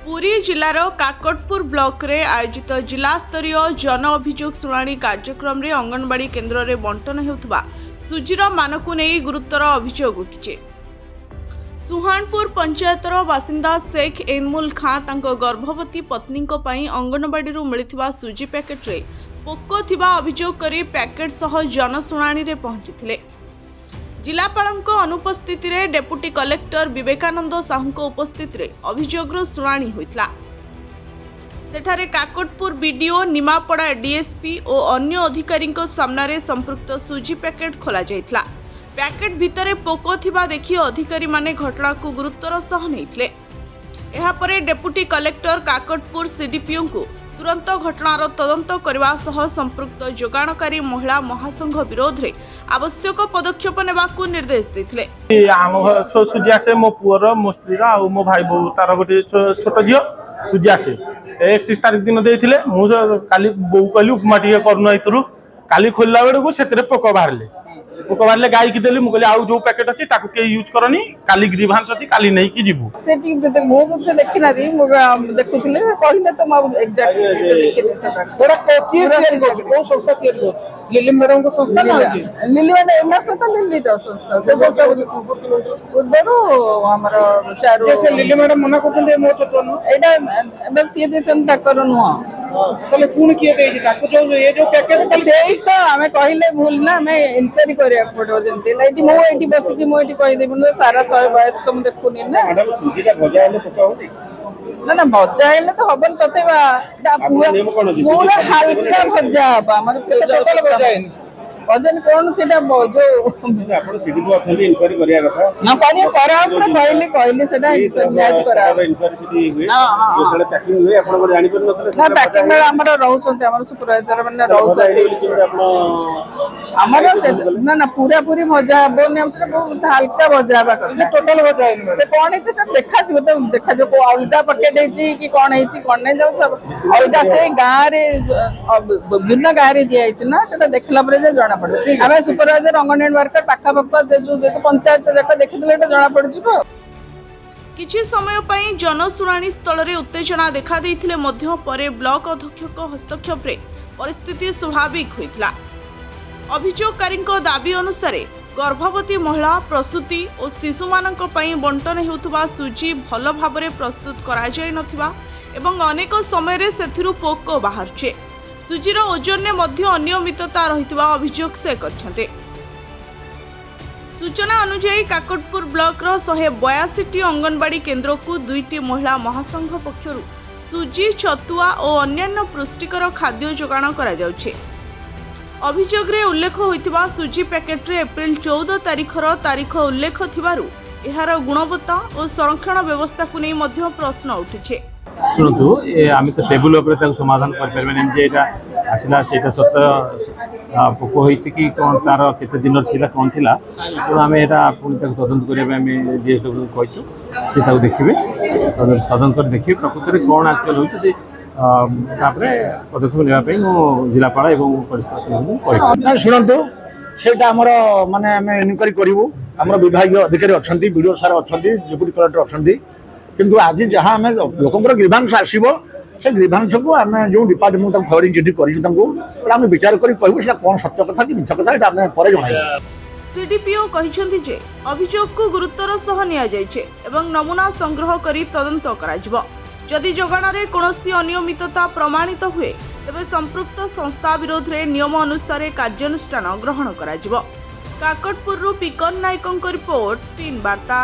Puri जिलार Kakatpur block रे आयोजित जिला स्तरीय जन अभियोग शुणाणी कार्यक्रम रे अंगनवाड़ी केन्द्र रे बंटन हेउथबा सुजीर मानकु नेई गुरुतर अभियोग उठिचे। सुहानपुर पंचायतर बासिंदा शेख एनमुल खां तांको गर्भवती पत्नी पई अंगनवाड़ी रु मिलिथिबा सुजी पैकेट रे पोको थिबा अभियोग करी पैकेट सह जनशुणाणी रे पहुंचीथिले। जिलापालଙ୍କ अनुपस्थिति रे डेप्यूटी कलेक्टर विवेकानंद साहू उपस्थित रे अभियोग शुणाणी होइतला। सेठारे काकटपुर बीडीओ निमापड़ा डीएसपी और अन्य अधिकारी सामने संपृक्त सुजी पैकेट खोला जाइतला। पैकेट भितरे पोको थिबा देखि अधिकारी माने घटना को गुरुतर सह नैथिले। एहा परे डेप्यूटी कलेक्टर काकटपुर सीडीपीओ को तुरंत घटनार तदंत करने सह संपृक्त जोगाणकारी महिला महासंघ विरोध में आवश्यक पदक्षेप नेबाकू निर्देश देथिले। सुजी आसे मो पुअर मो स्त्री और मो भाई बो तार गोटे छोट झील सुजी आसे 31 तारीख दिन देथिले। मु काली बो कहली उपमा टिके करनु आइतरु काली खोलला बेड़ को सेतरे पोक बाहरले गाई की देली। मु कहली आउ जो पैकेट अछि ताकू के यूज करनी काली ग्रीवांस अछि काली नै की जीवु सेठी मो मुझे देखिना री मो देखुथिले कहिना त म एग्जैक्टली देखिने सेटा की तयारी करछ को संस्था तयारी करछ लिली मैडम को संस्था ना कि लिली मैडम एमएस तो लिली द संस्था से तो सब उधरो हमर चारो जैसे लिली मैडम मना करछन मो छोटो न एटा एबे सी देसन ताकर नुवा तले कोन किए देछि ताको जो ये जो पैकेट सेही तो हमें कहिले भूल ना मैं इंक्वायरी करिया पड़ो जंती लाइटी मो एटी बस की मो एटी कहि देबन सारा 100 22 कम देखुनी ना मैडम सुजीटा भजा हेले पका होनी ना भजा हेले तो हबन तते पूरा हल्का भजा हबा हमर टोटल भजा हेनी वजन कोन सेटा जो आपण सीडीपी अथली इंक्वायरी करिया कथा ना करिया करा पूरा कहले सेटा इंक्वायरी करा इंक्वायरी सिटी हुए जेतले पैकिंग हुए आपण को जानि पर नथले ना पैकिंग में हमर रहउछन हमर सुपरवाइजर माने रहउछन हमर ना ना पूरा पूरी भजा हबो ने हमसे बहुत हल्का भजा हबा कथा टोटल भजा हेनी से कोन है से देखा जो तो देखा जो को अलगा पैकेट है कि कोन है कोन नै जाउ सब अलगा से गां रे विभिन्न गां रे दिया है ना सेटा देखला परे जे जाना आमे सुपरवाइजर अंगनवाड़ी वर्कर पाखा पाखा जो पंचायत जाक देखिले जना पड़ जिवो। किछि समय पई जनशुणाणी स्थल रे उत्तेजना देखा देइथिले मध्य परे ब्लॉक अध्यक्षक हस्तक्षेप रे परिस्थिति स्वाभाविक होइतला। अभियोगकारीଙ୍କ दाबी अनुसार गर्भवती महिला प्रसूति और शिशु मानक पई बंटन हेउथबा सुजी भल भाबरे प्रस्तुत करा जाय नथिबा एवं अनेक समय रे सेथिरु पोको बाहरछे। सुजीर ओजन ने मध्य अनियमितता रहितबा अभियोग से करछन्ते। सूचना अनुसार काकटपुर ब्लॉक रो 182 अंगनवाड़ी केन्द्र को 2टी महिला महासंघ पक्षरु सुजी छतुआ और अन्यान्य पुष्टिकर खाद्य जोगाण करा जाउछे। अभियोग रे उल्लेख होइतबा सुजी पैकेट रे एप्रिल 14 तारीख उल्लेख थिबारु एहार गुणवत्ता और संरक्षण व्यवस्था को नै मध्य प्रश्न उठिछे। शुणु आम तो टेबुल समाधान करें जे आसला से सत पोक हो कि कौन तार केते दिन कौन थी तेणु आम यहाँ तदंत करने डीएसडब्ल्यू कहूँ सी देखिए तदंत कर देखिए प्रकृत में कौन एक्चुअल होती पदक्षेप नापी जिलापाल शुणु से माने आम इनक्वारी करूँ आम विभाग अधिकारी अच्छा बीडीओ सार अच्छा डेप्यूटी कलेक्टर अच्छा किंतु आज जहाँ आम लोकंर ग्रीवांस आसो से ग्रीवांस को आम जो डिपार्टमेंट फरवर्डिंग चिठी कर विचार कर कहूँ कौन सत्य कथा कि मिछ कथा आम पर जन। सीडीपीओ कहिसेंति जे अभियोग को गुरुतर सह निया जाइछे एवं नमूना संग्रह करी तदंत कराजिबो। जदि जोगाण रे कोनोसी अनियमितता प्रमाणित हुए तबे संपृक्त संस्था विरोध रे नियम अनुसार कार्यानुष्ठान ग्रहण कराजिबो। काकटपुर पिकन नायकଙ୍କ रिपोर्ट 3 वार्ता।